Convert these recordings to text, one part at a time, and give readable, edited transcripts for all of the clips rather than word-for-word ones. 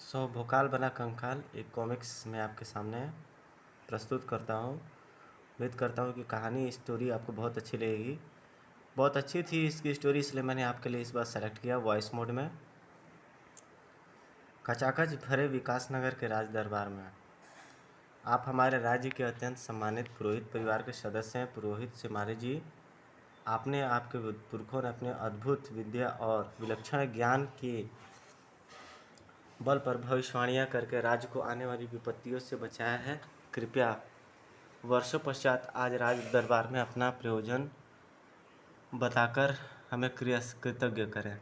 भोकाल बना कंकाल एक कॉमिक्स में आपके सामने प्रस्तुत करता हूँ। उम्मीद करता हूँ कि कहानी स्टोरी आपको बहुत अच्छी लगेगी। बहुत अच्छी थी इसकी स्टोरी, इसलिए मैंने आपके लिए इस बार सेलेक्ट किया वॉइस मोड में। खचाखच भरे विकास नगर के राज दरबार में आप हमारे राज्य के अत्यंत सम्मानित पुरोहित परिवार के सदस्य हैं, पुरोहित सिमारी जी। आपके पुरखों ने अपने अद्भुत विद्या और विलक्षण ज्ञान की बल पर भविष्यवाणियाँ करके राज्य को आने वाली विपत्तियों से बचाया है। कृपया वर्षों पश्चात आज राज दरबार में अपना प्रयोजन बताकर हमें कृतज्ञ करें।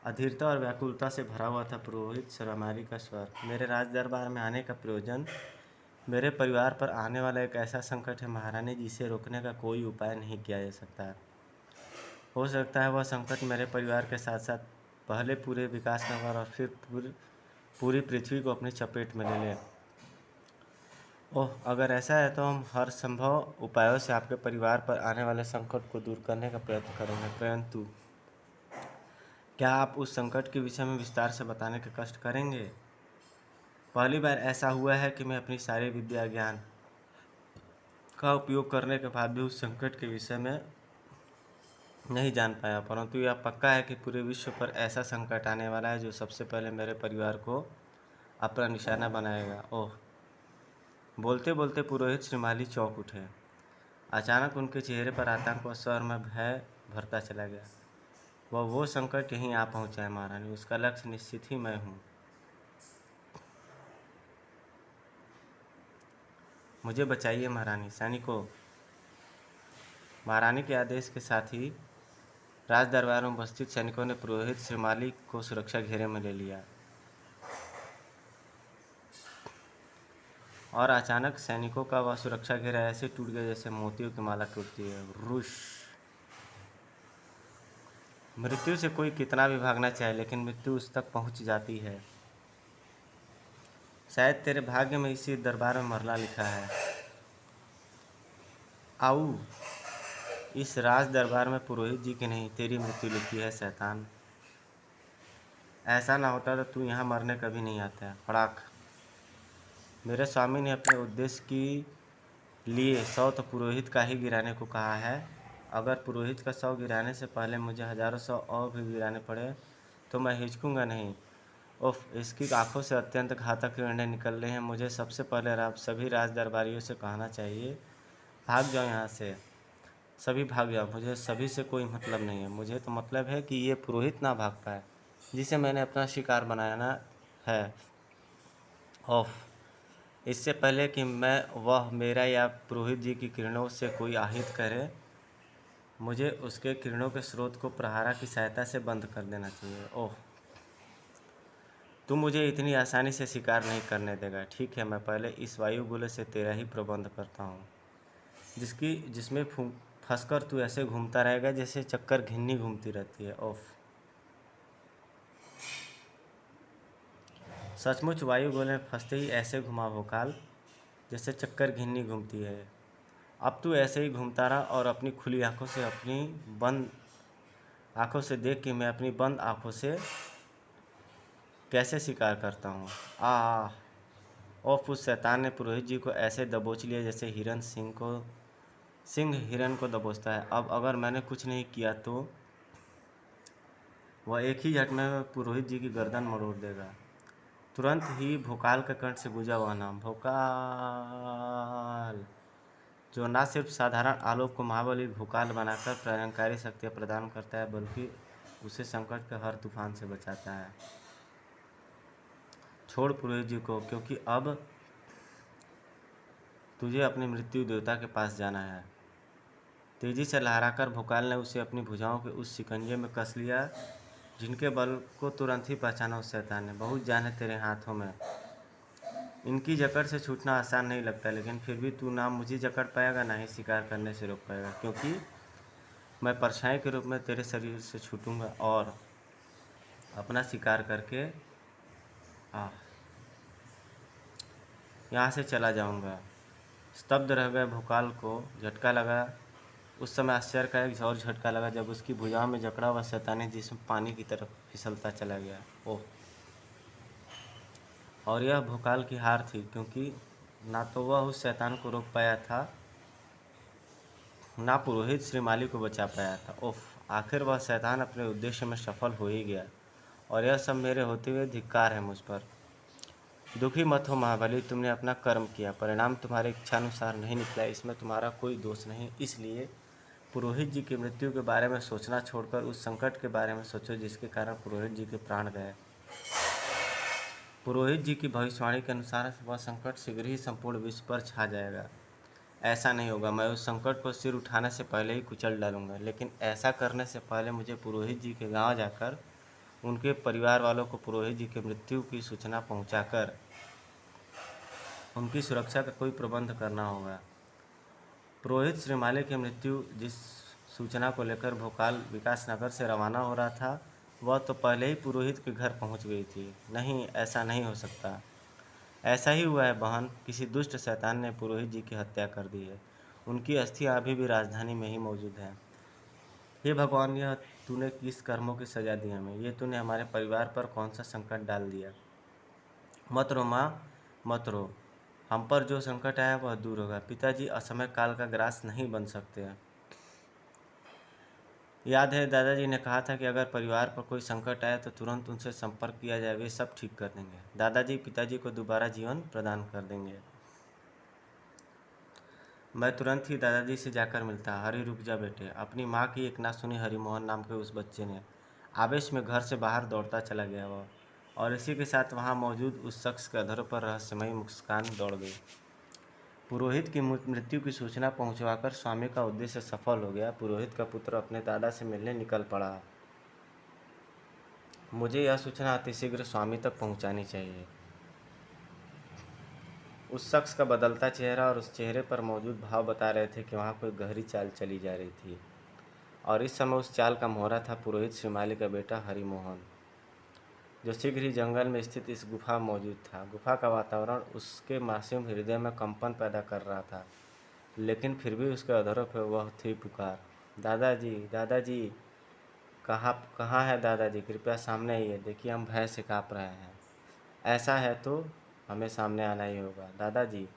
अधीरता और व्याकुलता से भरा हुआ था पुरोहित सिमारी का स्वर। मेरे राज दरबार में आने का प्रयोजन मेरे परिवार पर आने वाला एक ऐसा संकट है महारानी, जिसे रोकने का कोई उपाय नहीं किया जा सकता। हो सकता है वह संकट मेरे परिवार के साथ साथ पहले पूरे विकास नगर और फिर पूरी पृथ्वी को अपनी चपेट में ले ले। ओह, अगर ऐसा है तो हम हर संभव उपायों से आपके परिवार पर आने वाले संकट को दूर करने का प्रयत्न करेंगे, परंतु क्या आप उस संकट के विषय में विस्तार से बताने का कष्ट करेंगे? पहली बार ऐसा हुआ है कि मैं अपनी सारी विद्या ज्ञान का उपयोग करने के बाद भी उस संकट के विषय में नहीं जान पाया, परंतु यह पक्का है कि पूरे विश्व पर ऐसा संकट आने वाला है जो सबसे पहले मेरे परिवार को अपना निशाना बनाएगा। ओह, बोलते बोलते पुरोहित श्रीमाली चौंक उठे। अचानक उनके चेहरे पर आतंक व स्वर में भय भरता चला गया। वो संकट यहीं आ पहुंचा है महारानी, उसका लक्ष्य निश्चित ही मैं हूँ। मुझे बचाइए महारानी। सैनिकों, महारानी के आदेश के साथ ही राज दरबार में उपस्थित सैनिकों ने पुरोहित श्रीमाली को सुरक्षा घेरे में ले लिया और अचानक सैनिकों का वह सुरक्षा घेरा ऐसे टूट गया जैसे मोतियों की माला टूटती है। रुश! मृत्यु से कोई कितना भी भागना चाहे, लेकिन मृत्यु उस तक पहुंच जाती है। शायद तेरे भाग्य में इसी दरबार में मरना लिखा है। आऊ, इस राज दरबार में पुरोहित जी की नहीं, तेरी मृत्यु लिखी है शैतान। ऐसा ना होता तो तू यहाँ मरने कभी नहीं आता। फड़ाक! मेरे स्वामी ने अपने उद्देश्य की लिए 100 तो पुरोहित का ही गिराने को कहा है। अगर पुरोहित का 100 गिराने से पहले मुझे हजारों 100 और भी गिराने पड़े तो मैं हिचकूंगा नहीं। उफ, इसकी आंखों से अत्यंत घातक किरणें निकल रही हैं। मुझे सबसे पहले सभी राज दरबारियों से कहना चाहिए, भाग जाओ यहाँ से, सभी भाग जाओ। मुझे सभी से कोई मतलब नहीं है। मुझे तो मतलब है कि ये पुरोहित ना भाग पाए जिसे मैंने अपना शिकार बनाना है। ओफ, इससे पहले कि वह मेरा या पुरोहित जी की किरणों से कोई आहित करे, मुझे उसके किरणों के स्रोत को प्रहारा की सहायता से बंद कर देना चाहिए। ओह, तू मुझे इतनी आसानी से शिकार नहीं करने देगा। ठीक है, मैं पहले इस वायु गोले से तेरा ही प्रबंध करता हूँ, जिसमें फंसकर तू ऐसे घूमता रहेगा जैसे चक्कर घिन्नी घूमती रहती है। ओफ! सचमुच वायु गोले में फंसते ही ऐसे घुमा भोकाल जैसे चक्कर घिन्नी घूमती है। अब तू ऐसे ही घूमता रहा और अपनी खुली आंखों से देख कि मैं अपनी बंद आंखों से कैसे शिकार करता हूँ। ओफ! उस शैतान ने पुरोहित जी को ऐसे दबोच लिया जैसे सिंह हिरन को दबोचता है। अब अगर मैंने कुछ नहीं किया तो वह एक ही झटके में पुरोहित जी की गर्दन मरोड़ देगा। तुरंत ही भोकाल के कंठ से गूंजा हुआ नाम, भोकाल, जो न सिर्फ साधारण आलोक को महाबली भोकाल बनाकर प्रलयंकारी शक्तियाँ प्रदान करता है, बल्कि उसे संकट के हर तूफान से बचाता है। छोड़ पुरोहित जी को, क्योंकि अब तुझे अपने मृत्यु देवता के पास जाना है। तेजी से लहराकर भोकाल ने उसे अपनी भुजाओं के उस शिकंजे में कस लिया जिनके बल को तुरंत ही पहचाना उस शैतान ने। बहुत जान है तेरे हाथों में। इनकी जकड़ से छूटना आसान नहीं लगता, लेकिन फिर भी तू ना मुझे जकड़ पाएगा ना ही शिकार करने से रोक पाएगा, क्योंकि मैं परछाई के रूप में तेरे शरीर से छूटूंगा और अपना शिकार करके यहाँ से चला जाऊंगा। स्तब्ध रह गए भोकाल को झटका लगा। उस समय आश्चर्य का एक और झटका लगा जब उसकी भुजाओं में जकड़ा हुआ शैतानी जिस्म पानी की तरफ फिसलता चला गया। ओह! और यह भोकाल की हार थी, क्योंकि ना तो वह उस शैतान को रोक पाया था, ना पुरोहित श्रीमाली को बचा पाया था। उफ, आखिर वह शैतान अपने उद्देश्य में सफल हो ही गया, और यह सब मेरे होते हुए धिक्कार है मुझ पर। दुखी मत हो महाबली, तुमने अपना कर्म किया, परिणाम तुम्हारे इच्छानुसार नहीं निकला, इसमें तुम्हारा कोई दोष नहीं। इसलिए पुरोहित जी की मृत्यु के बारे में सोचना छोड़कर उस संकट के बारे में सोचो जिसके कारण पुरोहित जी के प्राण गए। पुरोहित जी की भविष्यवाणी के अनुसार वह संकट शीघ्र ही संपूर्ण विश्व पर छा जाएगा। ऐसा नहीं होगा, मैं उस संकट को सिर उठाने से पहले ही कुचल डालूंगा। लेकिन ऐसा करने से पहले मुझे पुरोहित जी के गांव जाकर उनके परिवार वालों को पुरोहित जी की मृत्यु की सूचना पहुंचाकर उनकी सुरक्षा का कोई प्रबंध करना होगा। पुरोहित श्रीमाली की मृत्यु जिस सूचना को लेकर भोकाल विकास नगर से रवाना हो रहा था, वह तो पहले ही पुरोहित के घर पहुंच गई थी। नहीं, ऐसा नहीं हो सकता। ऐसा ही हुआ है बहन, किसी दुष्ट शैतान ने पुरोहित जी की हत्या कर दी है। उनकी अस्थियां अभी भी राजधानी में ही मौजूद हैं। हे भगवान, यह तूने किस कर्मों की सजा दी हमें? ये तूने हमारे परिवार पर कौन सा संकट डाल दिया? मत रो माँ, मत रो। हम पर जो संकट आया वह दूर होगा। पिताजी असमय काल का ग्रास नहीं बन सकते हैं। याद है दादाजी ने कहा था कि अगर परिवार पर कोई संकट आए तो तुरंत उनसे संपर्क किया जाए, वे सब ठीक कर देंगे। दादाजी पिताजी को दोबारा जीवन प्रदान कर देंगे। मैं तुरंत ही दादाजी से जाकर मिलता। हरी, रुक जा बेटे, अपनी माँ की एक ना सुनी हरिमोहन नाम के उस बच्चे ने। आवेश में घर से बाहर दौड़ता चला गया वह, और इसी के साथ वहाँ मौजूद उस शख्स के अधरों पर रहस्यमयी मुस्कान दौड़ गई। पुरोहित की मृत्यु की सूचना पहुंचवाकर स्वामी का उद्देश्य सफल हो गया। पुरोहित का पुत्र अपने दादा से मिलने निकल पड़ा। मुझे यह सूचना अतिशीघ्र स्वामी तक पहुंचानी चाहिए। उस शख्स का बदलता चेहरा और उस चेहरे पर मौजूद भाव बता रहे थे कि वहाँ कोई गहरी चाल चली जा रही थी, और इस समय उस चाल का मोहरा था पुरोहित श्रीमाली का बेटा हरिमोहन, जो शीघ्र ही जंगल में स्थित इस गुफा में मौजूद था। गुफा का वातावरण उसके मासूम हृदय में कंपन पैदा कर रहा था, लेकिन फिर भी उसके अधरों पर वह थी पुकार, दादाजी, दादाजी। कहाँ कहाँ है दादाजी? कृपया सामने आइए, देखिए हम भय से काँप रहे हैं। ऐसा है तो हमें सामने आना ही होगा। दादाजी।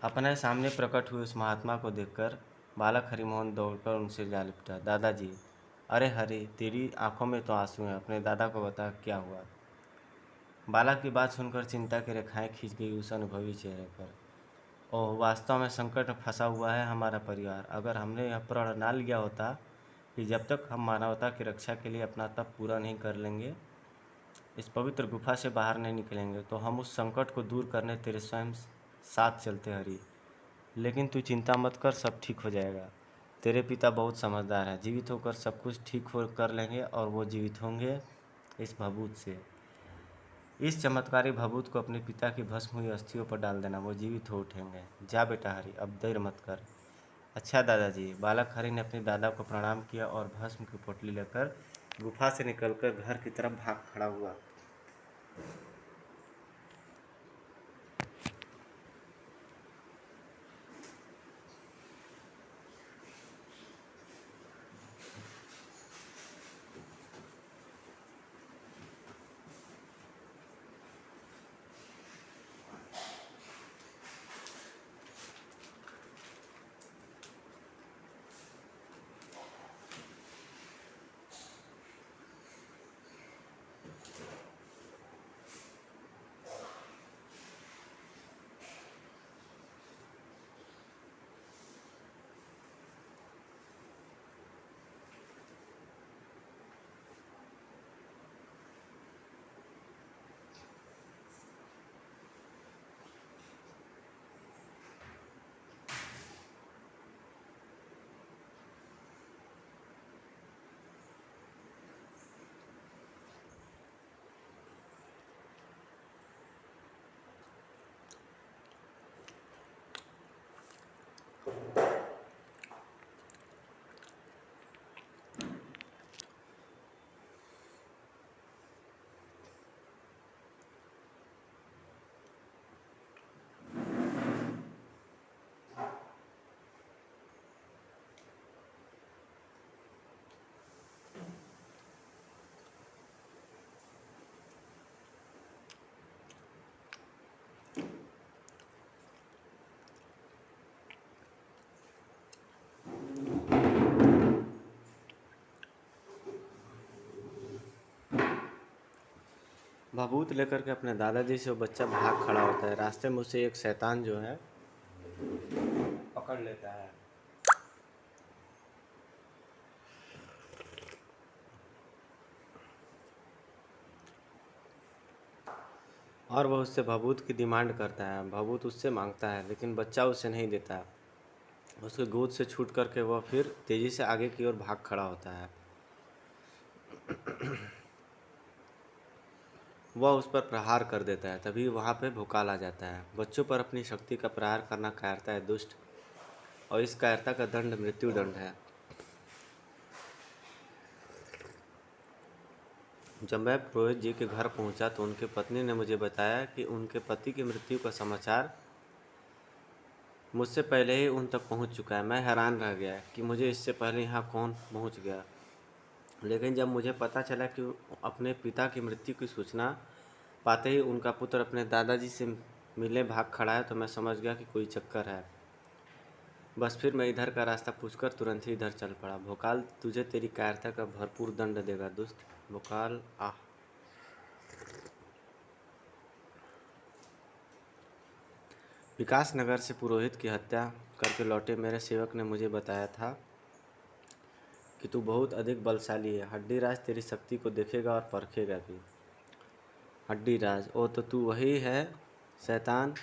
अपने सामने प्रकट हुए उस महात्मा को देखकर बालक हरिमोहन दौड़कर उनसे जा लिपटा। दादाजी। अरे हरि, तेरी आंखों में तो आंसू हैं, अपने दादा को बता क्या हुआ। बालक की बात सुनकर चिंता की रेखाएं खींच गई उस अनुभवी चेहरे पर। ओह, वास्तव में संकट में फंसा हुआ है हमारा परिवार। अगर हमने यह प्रण ना लिया होता कि जब तक हम मानवता की रक्षा के लिए अपना तप पूरा नहीं कर लेंगे, इस पवित्र गुफा से बाहर नहीं निकलेंगे, तो हम उस संकट को दूर करने तेरे स्वयं साथ चलते हरि। लेकिन तू चिंता मत कर, सब ठीक हो जाएगा। तेरे पिता बहुत समझदार हैं, जीवित होकर सब कुछ ठीक हो कर लेंगे, और वो जीवित होंगे इस भभूत से। इस चमत्कारी भभूत को अपने पिता की भस्म हुई अस्थियों पर डाल देना, वो जीवित हो उठेंगे। जा बेटा हरि, अब देर मत कर। अच्छा दादाजी। बालक हरि ने अपने दादा को प्रणाम किया और भस्म की पोटली लेकर गुफा से निकलकर घर की तरफ भाग खड़ा हुआ। भभूत लेकर के अपने दादाजी से वो बच्चा भाग खड़ा होता है। रास्ते में उसे एक शैतान जो है पकड़ लेता है और वह उससे भभूत की डिमांड करता है। भभूत उससे मांगता है, लेकिन बच्चा उसे नहीं देता। उसके गोद से छूट करके वह फिर तेजी से आगे की ओर भाग खड़ा होता है। वह उस पर प्रहार कर देता है। तभी वहाँ पे भूकाल आ जाता है। बच्चों पर अपनी शक्ति का प्रहार करना कायरता है, दुष्ट, और इस कायरता का दंड मृत्यु दंड है। जब मैं पुरोहित जी के घर पहुंचा तो उनकी पत्नी ने मुझे बताया कि उनके पति की मृत्यु का समाचार मुझसे पहले ही उन तक पहुंच चुका है। मैं हैरान रह गया कि मुझे इससे पहले यहाँ कौन पहुंच गया। लेकिन जब मुझे पता चला कि अपने पिता की मृत्यु की सूचना पाते ही उनका पुत्र अपने दादाजी से मिलने भाग खड़ा है, तो मैं समझ गया कि कोई चक्कर है। बस फिर मैं इधर का रास्ता पूछकर तुरंत ही इधर चल पड़ा। भोकाल, तुझे तेरी कायरता का भरपूर दंड देगा दोस्त। भोकाल आह। विकास नगर से पुरोहित की हत्या करके लौटे मेरे सेवक ने मुझे बताया था कि तू बहुत अधिक बलशाली है। हड्डीराज तेरी शक्ति को देखेगा और परखेगा भी। हड्डीराज, ओ तो तू वही है शैतान,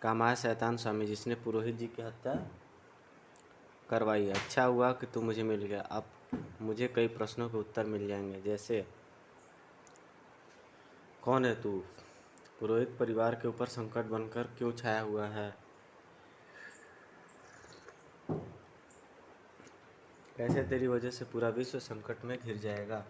कामाय शैतान स्वामी, जिसने पुरोहित जी की हत्या करवाई है। अच्छा हुआ कि तू मुझे मिल गया। अब मुझे कई प्रश्नों के उत्तर मिल जाएंगे, जैसे कौन है तू? पुरोहित परिवार के ऊपर संकट बनकर क्यों छाया हुआ है? कैसे तेरी वजह से पूरा विश्व संकट में घिर जाएगा?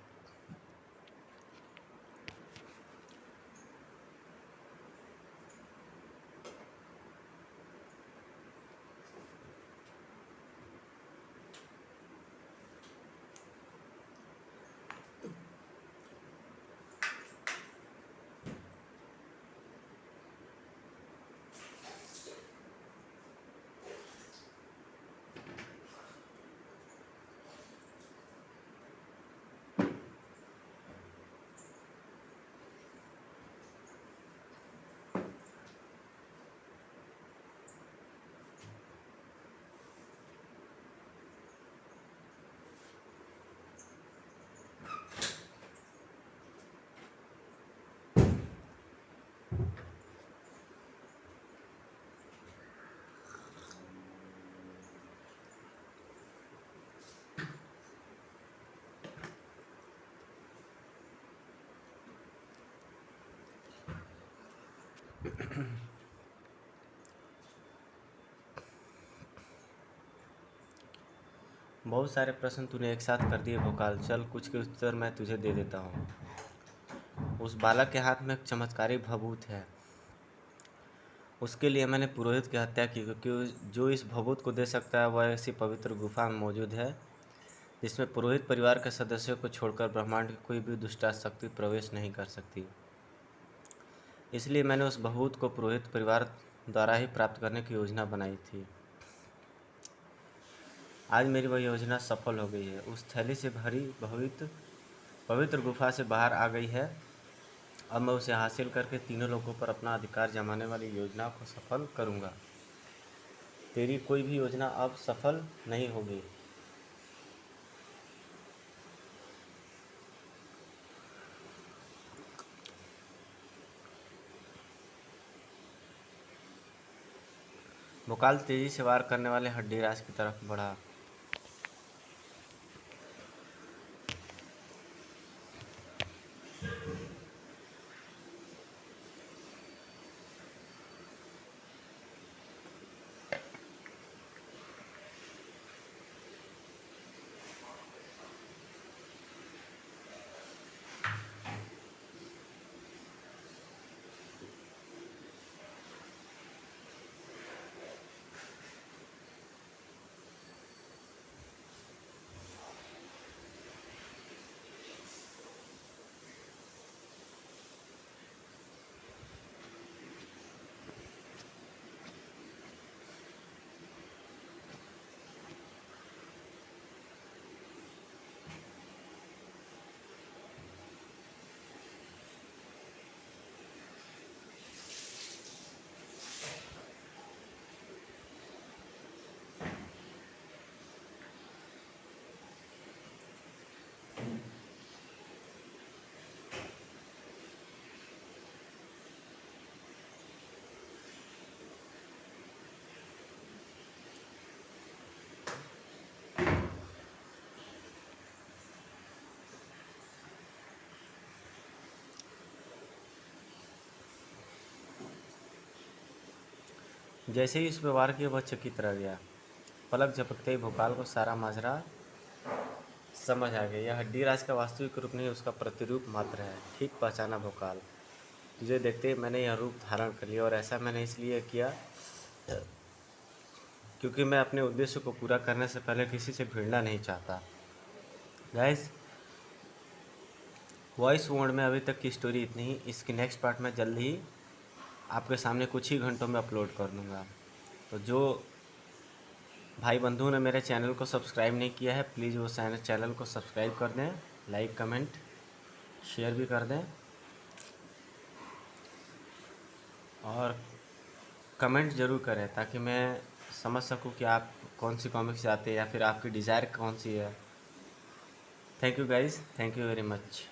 बहुत सारे प्रश्न तूने एक साथ कर दिए भोकाल। चल, कुछ के उत्तर मैं तुझे दे देता हूँ। उस बालक के हाथ में एक चमत्कारी भभूत है। उसके लिए मैंने पुरोहित की हत्या की, क्योंकि जो इस भभूत को दे सकता है वह ऐसी पवित्र गुफा में मौजूद है जिसमें पुरोहित परिवार के सदस्यों को छोड़कर ब्रह्मांड की कोई भी दुष्ट शक्ति प्रवेश नहीं कर सकती। इसलिए मैंने उस भभूत को पुरोहित परिवार द्वारा ही प्राप्त करने की योजना बनाई थी। आज मेरी वह योजना सफल हो गई है। उस थैली से भरी भवित पवित्र गुफा से बाहर आ गई है। अब मैं उसे हासिल करके तीनों लोगों पर अपना अधिकार जमाने वाली योजना को सफल करूंगा। तेरी कोई भी योजना अब सफल नहीं होगी। भोकाल तेजी से वार करने वाले हड्डीराज की तरफ बढ़ा। जैसे ही इस व्यवहार किया वह चकित रह गया। पलक झपकते ही भोकाल को सारा माजरा समझ आ गया। यह हड्डीराज का वास्तविक रूप नहीं, उसका प्रतिरूप मात्र है। ठीक पहचाना भोकाल, तुझे देखते ही मैंने यह रूप धारण कर लिया, और ऐसा मैंने इसलिए किया क्योंकि मैं अपने उद्देश्य को पूरा करने से पहले किसी से भिड़ना नहीं चाहता। गाइस, वॉइस मोड में अभी तक की स्टोरी इतनी ही। इसकी नेक्स्ट पार्ट मैं जल्द ही आपके सामने कुछ ही घंटों में अपलोड कर दूँगा। तो जो भाई बंधु ने मेरे चैनल को सब्सक्राइब नहीं किया है, प्लीज़ वो चैनल को सब्सक्राइब कर दें, लाइक कमेंट शेयर भी कर दें, और कमेंट ज़रूर करें ताकि मैं समझ सकूं कि आप कौन सी कॉमिक्स चाहते हैं या फिर आपकी डिज़ायर कौन सी है। Thank you guys, thank you very much.